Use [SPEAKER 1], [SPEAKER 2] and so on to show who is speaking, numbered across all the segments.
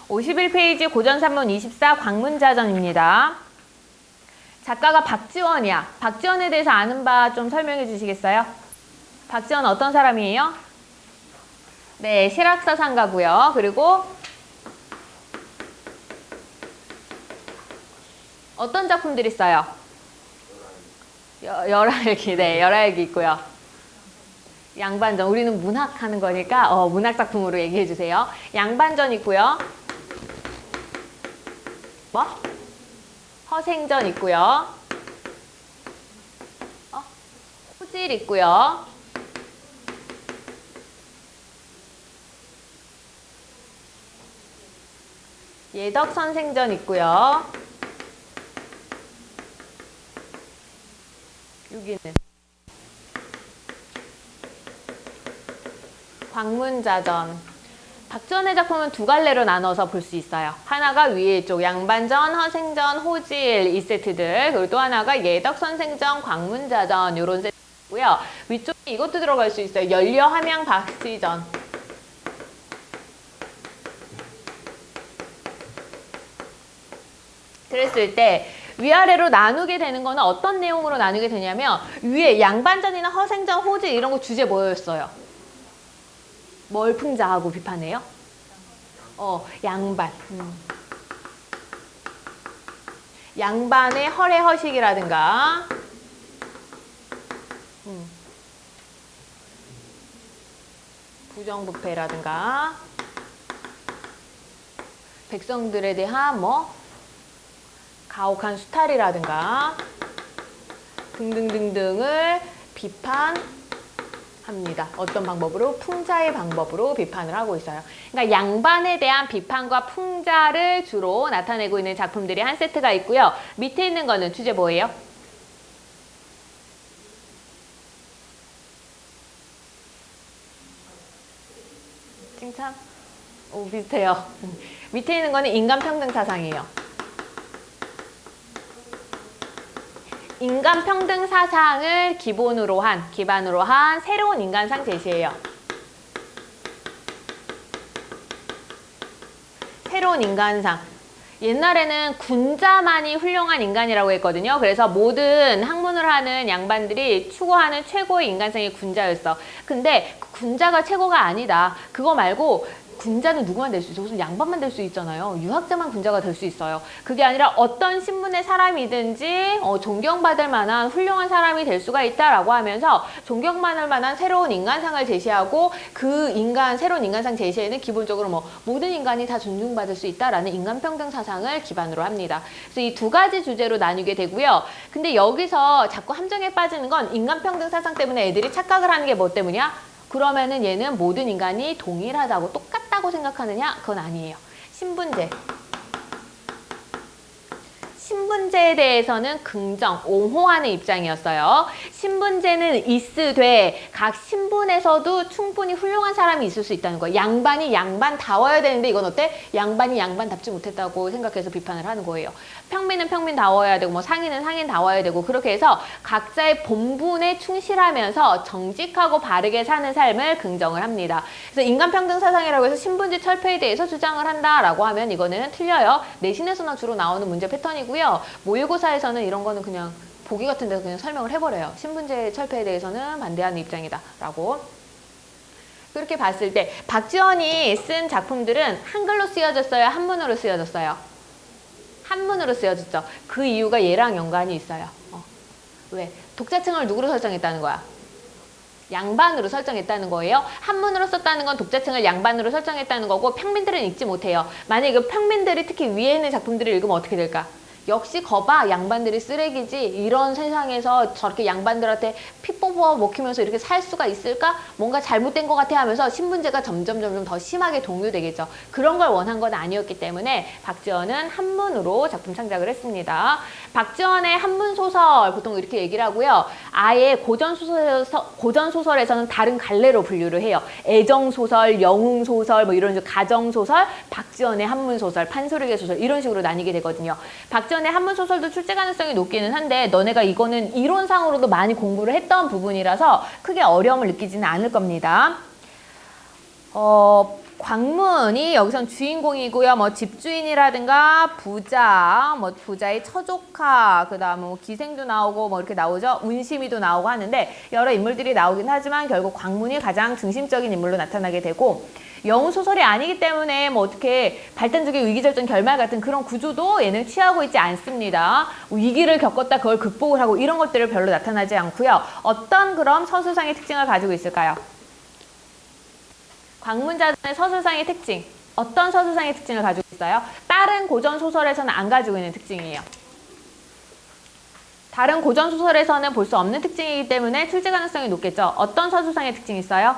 [SPEAKER 1] 51페이지 고전산문 24 광문자전입니다. 작가가 박지원이야. 박지원에 대해서 아는 바 좀 설명해 주시겠어요? 박지원 어떤 사람이에요? 네, 실학사상가고요. 그리고 어떤 작품들이 있어요? 열알기, 네, 열알기 있고요. 양반전, 우리는 문학 하는 거니까 문학 작품으로 얘기해 주세요. 양반전 있고요. 뭐? 허생전 있고요. 호질 있고요. 예덕선생전 있고요. 여기는 광문자전. 박지원의 작품은 두 갈래로 나눠서 볼 수 있어요. 하나가 위에 쪽 양반전, 허생전, 호질 이 세트들, 그리고 또 하나가 예덕선생전, 광문자전 이런 세트고요. 위쪽에 이것도 들어갈 수 있어요. 연려함양 박시전. 그랬을 때 위아래로 나누게 되는 거는 어떤 내용으로 나누게 되냐면 위에 양반전이나 허생전, 호질 이런 거 주제 뭐였어요? 뭘 풍자하고 비판해요? 양반. 양반의 허례허식이라든가 부정부패라든가 백성들에 대한 가혹한 수탈이라든가 등등등등을 비판합니다. 어떤 방법으로? 풍자의 방법으로 비판을 하고 있어요. 그러니까 양반에 대한 비판과 풍자를 주로 나타내고 있는 작품들이 한 세트가 있고요. 밑에 있는 거는 주제 뭐예요? 칭찬? 오, 비슷해요. 밑에 있는 거는 인간평등 사상이에요. 인간평등 사상을 기반으로 한 새로운 인간상 제시예요. 새로운 인간상. 옛날에는 군자만이 훌륭한 인간이라고 했거든요. 그래서 모든 학문을 하는 양반들이 추구하는 최고의 인간상이 군자였어. 근데 그 군자가 최고가 아니다. 그거 말고 군자는 누구만 될 수 있어? 무슨 양반만 될 수 있잖아요. 유학자만 군자가 될 수 있어요. 그게 아니라 어떤 신분의 사람이든지 존경받을 만한 훌륭한 사람이 될 수가 있다라고 하면서 존경받을 만한 새로운 인간상을 제시하고 그 새로운 인간상 제시에는 기본적으로 모든 인간이 다 존중받을 수 있다라는 인간평등 사상을 기반으로 합니다. 그래서 이 두 가지 주제로 나뉘게 되고요. 근데 여기서 자꾸 함정에 빠지는 건 인간평등 사상 때문에 애들이 착각을 하는 게 뭐 때문이야? 그러면은 얘는 모든 인간이 동일하다고 똑같다고 생각하느냐? 그건 아니에요. 신분제에 대해서는 긍정, 옹호하는 입장이었어요. 신분제는 있으되 각 신분에서도 충분히 훌륭한 사람이 있을 수 있다는 거예요. 양반이 양반다워야 되는데 이건 어때? 양반이 양반답지 못했다고 생각해서 비판을 하는 거예요. 평민은 평민다워야 되고 상인은 상인다워야 되고 그렇게 해서 각자의 본분에 충실하면서 정직하고 바르게 사는 삶을 긍정을 합니다. 그래서 인간평등 사상이라고 해서 신분제 철폐에 대해서 주장을 한다라고 하면 이거는 틀려요. 내신에서나 주로 나오는 문제 패턴이고요. 모의고사에서는 이런 거는 그냥 보기 같은 데서 그냥 설명을 해버려요. 신분제 철폐에 대해서는 반대하는 입장이다 라고. 그렇게 봤을 때 박지원이 쓴 작품들은 한글로 쓰여졌어요? 한문으로 쓰여졌어요? 한문으로 쓰여졌죠. 그 이유가 얘랑 연관이 있어요. 왜? 독자층을 누구로 설정했다는 거야? 양반으로 설정했다는 거예요. 한문으로 썼다는 건 독자층을 양반으로 설정했다는 거고 평민들은 읽지 못해요. 만약에 그 평민들이 특히 위에 있는 작품들을 읽으면 어떻게 될까? 역시 거봐 양반들이 쓰레기지 이런 세상에서 저렇게 양반들한테 피 뽑아 먹히면서 이렇게 살 수가 있을까? 뭔가 잘못된 것 같아 하면서 신분제가 점점 더 심하게 동요되겠죠. 그런 걸 원한 건 아니었기 때문에 박지원은 한문으로 작품 창작을 했습니다. 박지원의 한문 소설 보통 이렇게 얘기를 하고요. 아예 고전소설에서는 다른 갈래로 분류를 해요. 애정소설, 영웅소설, 이런 식으로 가정소설, 박지원의 한문소설, 판소리개 소설 이런 식으로 나뉘게 되거든요. 박지원의 한문소설도 출제 가능성이 높기는 한데 너네가 이거는 이론상으로도 많이 공부를 했던 부분이라서 크게 어려움을 느끼지는 않을 겁니다. 광문이 여기선 주인공이고요. 뭐 집주인이라든가 부자, 뭐 부자의 처조카, 그다음에 뭐 기생도 나오고 뭐 이렇게 나오죠. 운심이도 나오고 하는데 여러 인물들이 나오긴 하지만 결국 광문이 가장 중심적인 인물로 나타나게 되고 영웅 소설이 아니기 때문에 뭐 어떻게 발단적인 위기절정 결말 같은 그런 구조도 얘는 취하고 있지 않습니다. 위기를 겪었다 그걸 극복을 하고 이런 것들을 별로 나타나지 않고요. 어떤 그런 서술상의 특징을 가지고 있을까요? 광문자전의 서술상의 특징. 어떤 서술상의 특징을 가지고 있어요? 다른 고전 소설에서는 안 가지고 있는 특징이에요. 다른 고전 소설에서는 볼 수 없는 특징이기 때문에 출제 가능성이 높겠죠. 어떤 서술상의 특징이 있어요?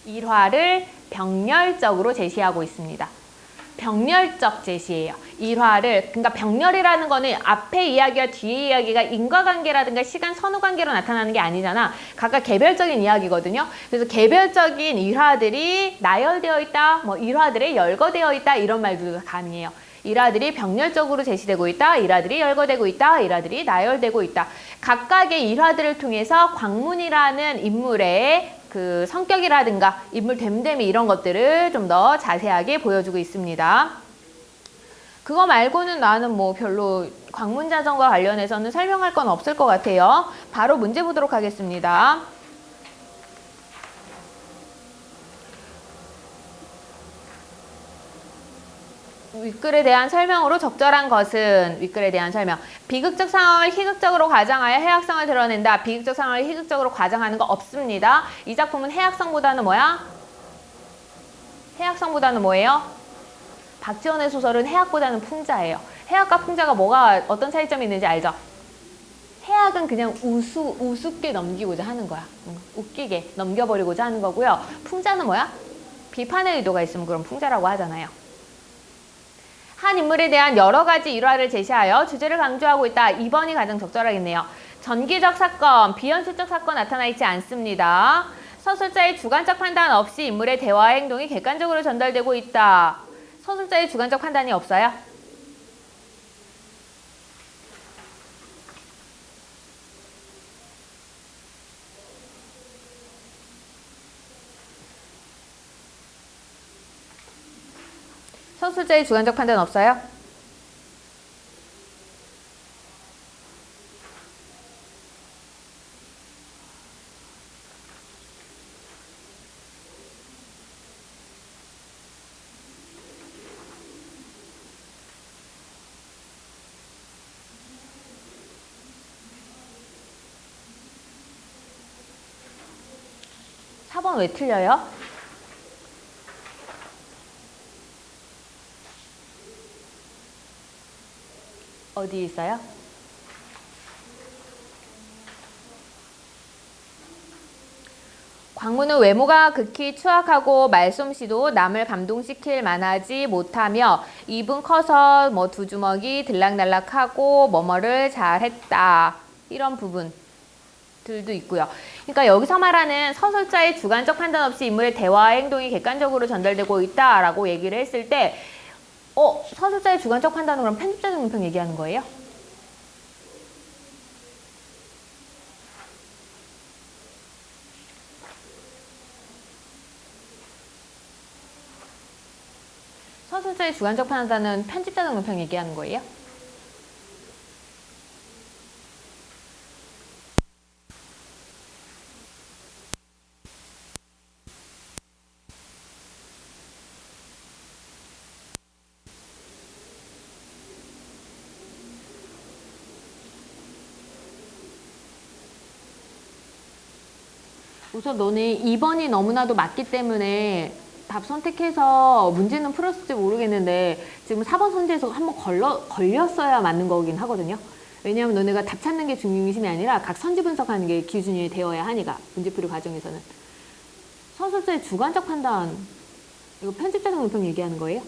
[SPEAKER 1] 일화를 병렬적으로 제시하고 있습니다. 병렬적 제시예요. 일화를, 그러니까 병렬이라는 거는 앞에 이야기와 뒤에 이야기가 인과관계라든가 시간 선후관계로 나타나는 게 아니잖아. 각각 개별적인 이야기거든요. 그래서 개별적인 일화들이 나열되어 있다, 뭐 일화들에 열거되어 있다 이런 말들도 가능해요. 일화들이 병렬적으로 제시되고 있다, 일화들이 열거되고 있다, 일화들이 나열되고 있다. 각각의 일화들을 통해서 광문이라는 인물의 그 성격이라든가 인물 됨됨이 이런 것들을 좀 더 자세하게 보여주고 있습니다. 그거 말고는 나는 뭐 별로 광문자전과 관련해서는 설명할 건 없을 것 같아요. 바로 문제 보도록 하겠습니다. 윗글에 대한 설명으로 적절한 것은 윗글에 대한 설명. 비극적 상황을 희극적으로 과장하여 해악성을 드러낸다. 비극적 상황을 희극적으로 과장하는 거 없습니다. 이 작품은 해악성보다는 뭐야? 해악성보다는 뭐예요? 박지원의 소설은 해악보다는 풍자예요. 해악과 풍자가 뭐가 어떤 차이점이 있는지 알죠? 해악은 그냥 우습게 넘기고자 하는 거야. 웃기게 넘겨버리고자 하는 거고요. 풍자는 뭐야? 비판의 의도가 있으면 그럼 풍자라고 하잖아요. 한 인물에 대한 여러 가지 일화를 제시하여 주제를 강조하고 있다. 2번이 가장 적절하겠네요. 전기적 사건, 비현실적 사건 나타나 있지 않습니다. 서술자의 주관적 판단 없이 인물의 대화 행동이 객관적으로 전달되고 있다. 서술자의 주관적 판단이 없어요? 서술자의 주관적 판단 없어요? (4번) 왜 틀려요? 어디 있어요? 광문은 외모가 극히 추악하고 말솜씨도 남을 감동시킬 만하지 못하며 입은 커서 뭐 두 주먹이 들락날락하고 뭐뭐를 잘했다. 이런 부분들도 있고요. 그러니까 여기서 말하는 서술자의 주관적 판단 없이 인물의 대화 행동이 객관적으로 전달되고 있다라고 얘기를 했을 때 서술자의 주관적 판단은 그럼 편집자적 논평 얘기하는 거예요? 서술자의 주관적 판단은 편집자적 논평 얘기하는 거예요? 우선 너네 2번이 너무나도 맞기 때문에 답 선택해서 문제는 풀었을지 모르겠는데 지금 4번 선지에서 한번 걸렸어야 맞는 거긴 하거든요. 왜냐하면 너네가 답 찾는 게 중심이 아니라 각 선지 분석하는 게 기준이 되어야 하니까 문제풀이 과정에서는. 서술자의 주관적 판단, 이거 편집자적 논평 얘기하는 거예요?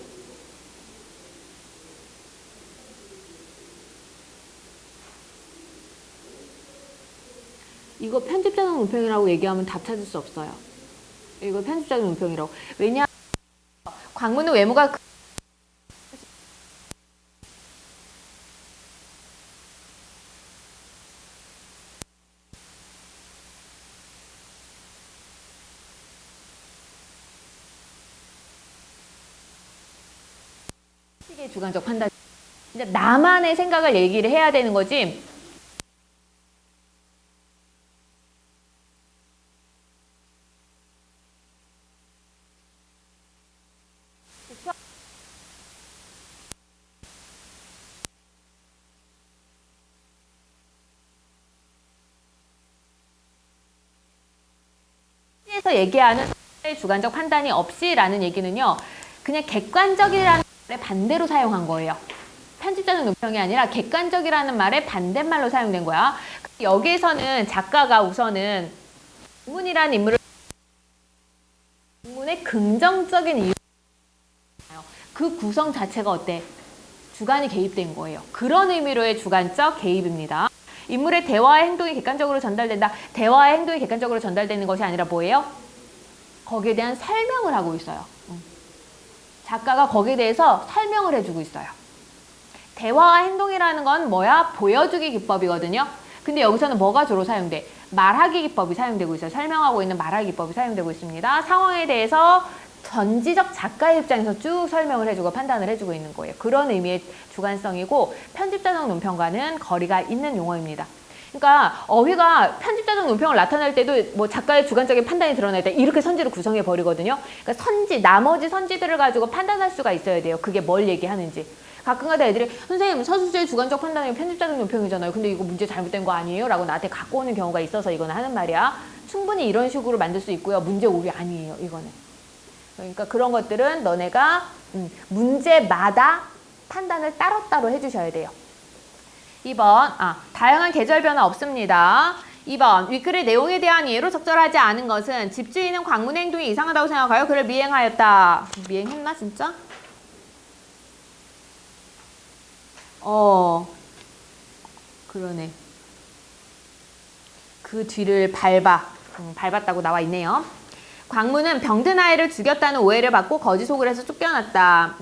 [SPEAKER 1] 이거 편집자적 논평이라고 얘기하면 답 찾을 수 없어요. 이거 편집자적 논평이라고. 왜냐? 광문은 외모가 주관적 판단. 이제 나만의 생각을 얘기를 해야 되는 거지. 에서 얘기하는 주관적 판단이 없이라는 얘기는요, 그냥 객관적이라는 말의 반대로 사용한 거예요. 편집자적 논평이 아니라 객관적이라는 말의 반대말로 사용된 거야. 여기에서는 작가가 우선은 공문이라는 인물을 공문의 긍정적인 이유, 그 구성 자체가 어때? 주관이 개입된 거예요. 그런 의미로의 주관적 개입입니다. 인물의 대화와 행동이 객관적으로 전달된다. 대화와 행동이 객관적으로 전달되는 것이 아니라 뭐예요? 거기에 대한 설명을 하고 있어요. 작가가 거기에 대해서 설명을 해주고 있어요. 대화와 행동이라는 건 뭐야? 보여주기 기법이거든요. 근데 여기서는 뭐가 주로 사용돼? 말하기 기법이 사용되고 있어요. 설명하고 있는 말하기 기법이 사용되고 있습니다. 상황에 대해서 전지적 작가의 입장에서 쭉 설명을 해주고 판단을 해주고 있는 거예요. 그런 의미의 주관성이고 편집자적 논평과는 거리가 있는 용어입니다. 그러니까 어휘가 편집자적 논평을 나타낼 때도 뭐 작가의 주관적인 판단이 드러날 때 이렇게 선지를 구성해 버리거든요. 그러니까 나머지 선지들을 가지고 판단할 수가 있어야 돼요. 그게 뭘 얘기하는지. 가끔가다 애들이 선생님 서술서의 주관적 판단이 편집자적 논평이잖아요. 근데 이거 문제 잘못된 거 아니에요? 라고 나한테 갖고 오는 경우가 있어서 이거는 하는 말이야. 충분히 이런 식으로 만들 수 있고요. 문제 오류 아니에요. 이거는. 그러니까 그런 것들은 너네가 문제마다 판단을 따로따로 해주셔야 돼요. 2번, 다양한 계절 변화 없습니다. 2번, 윗글의 내용에 대한 이해로 적절하지 않은 것은 집주인은 광문의 행동이 이상하다고 생각하여 그를 미행하였다. 미행했나 진짜? 그러네. 그 뒤를 밟았다고 나와 있네요. 광문은 병든 아이를 죽였다는 오해를 받고 거짓 속을 해서 쫓겨났다.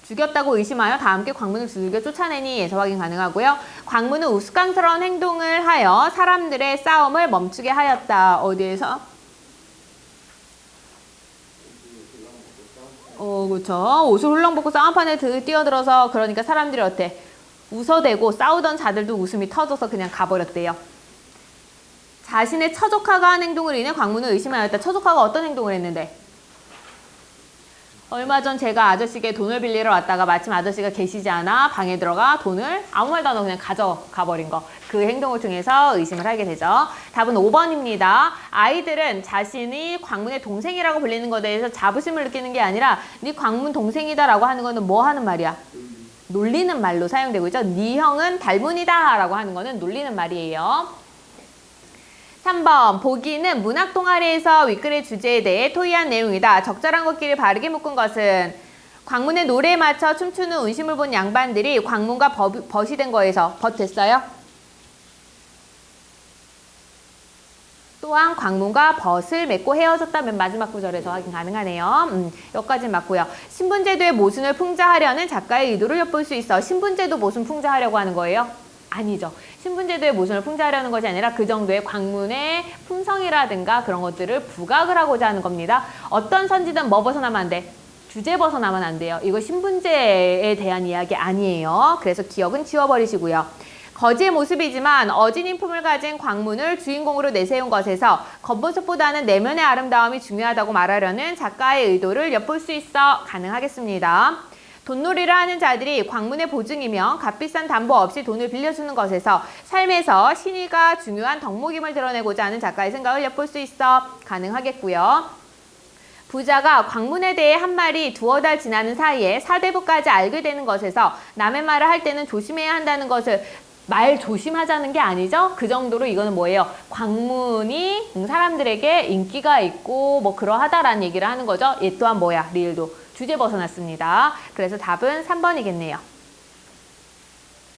[SPEAKER 1] 죽였다고 의심하여 다 함께 광문을 두들겨 쫓아내니 예서 확인 가능하고요. 광문은 우스꽝스러운 행동을 하여 사람들의 싸움을 멈추게 하였다. 어디에서? 그렇죠. 옷을 훌렁벗고 싸움판에 뛰어들어서 그러니까 사람들이 어때? 웃어대고 싸우던 자들도 웃음이 터져서 그냥 가버렸대요. 자신의 처조카가 한 행동을 인해 광문을 의심하였다. 처조카가 어떤 행동을 했는데? 얼마 전 제가 아저씨에게 돈을 빌리러 왔다가 마침 아저씨가 계시지 않아 방에 들어가 돈을 아무 말도 안 하고 그냥 가져가 버린 거. 그 행동을 통해서 의심을 하게 되죠. 답은 5번입니다. 아이들은 자신이 광문의 동생이라고 불리는 것에 대해서 자부심을 느끼는 게 아니라 네 광문 동생이다 라고 하는 거는 뭐 하는 말이야? 놀리는 말로 사용되고 있죠. 네 형은 달문이다 라고 하는 거는 놀리는 말이에요. 3번, 보기는 문학 동아리에서 윗글의 주제에 대해 토의한 내용이다. 적절한 것끼리 바르게 묶은 것은 광문의 노래에 맞춰 춤추는 운심을 본 양반들이 광문과 벗이 된 거에서 벗 됐어요? 또한 광문과 벗을 맺고 헤어졌다면 마지막 구절에서 확인 가능하네요. 여기까지 맞고요. 신분제도의 모순을 풍자하려는 작가의 의도를 엿볼 수 있어. 신분제도 모순 풍자하려고 하는 거예요? 아니죠. 신분제도의 모순을 풍자하려는 것이 아니라 그 정도의 광문의 품성이라든가 그런 것들을 부각을 하고자 하는 겁니다. 어떤 선지든 뭐 벗어나면 안 돼? 주제 벗어나면 안 돼요. 이거 신분제에 대한 이야기 아니에요. 그래서 기억은 지워버리시고요. 거지의 모습이지만 어진인 품을 가진 광문을 주인공으로 내세운 것에서 겉모습보다는 내면의 아름다움이 중요하다고 말하려는 작가의 의도를 엿볼 수 있어 가능하겠습니다. 돈놀이를 하는 자들이 광문의 보증이며 값비싼 담보 없이 돈을 빌려주는 것에서 삶에서 신의가 중요한 덕목임을 드러내고자 하는 작가의 생각을 엿볼 수 있어 가능하겠고요. 부자가 광문에 대해 한 말이 두어 달 지나는 사이에 사대부까지 알게 되는 것에서 남의 말을 할 때는 조심해야 한다는 것을 말 조심하자는 게 아니죠. 그 정도로 이거는 뭐예요? 광문이 사람들에게 인기가 있고 뭐 그러하다라는 얘기를 하는 거죠. 얘 또한 뭐야? 리을도. 주제 벗어났습니다. 그래서 답은 3번이겠네요.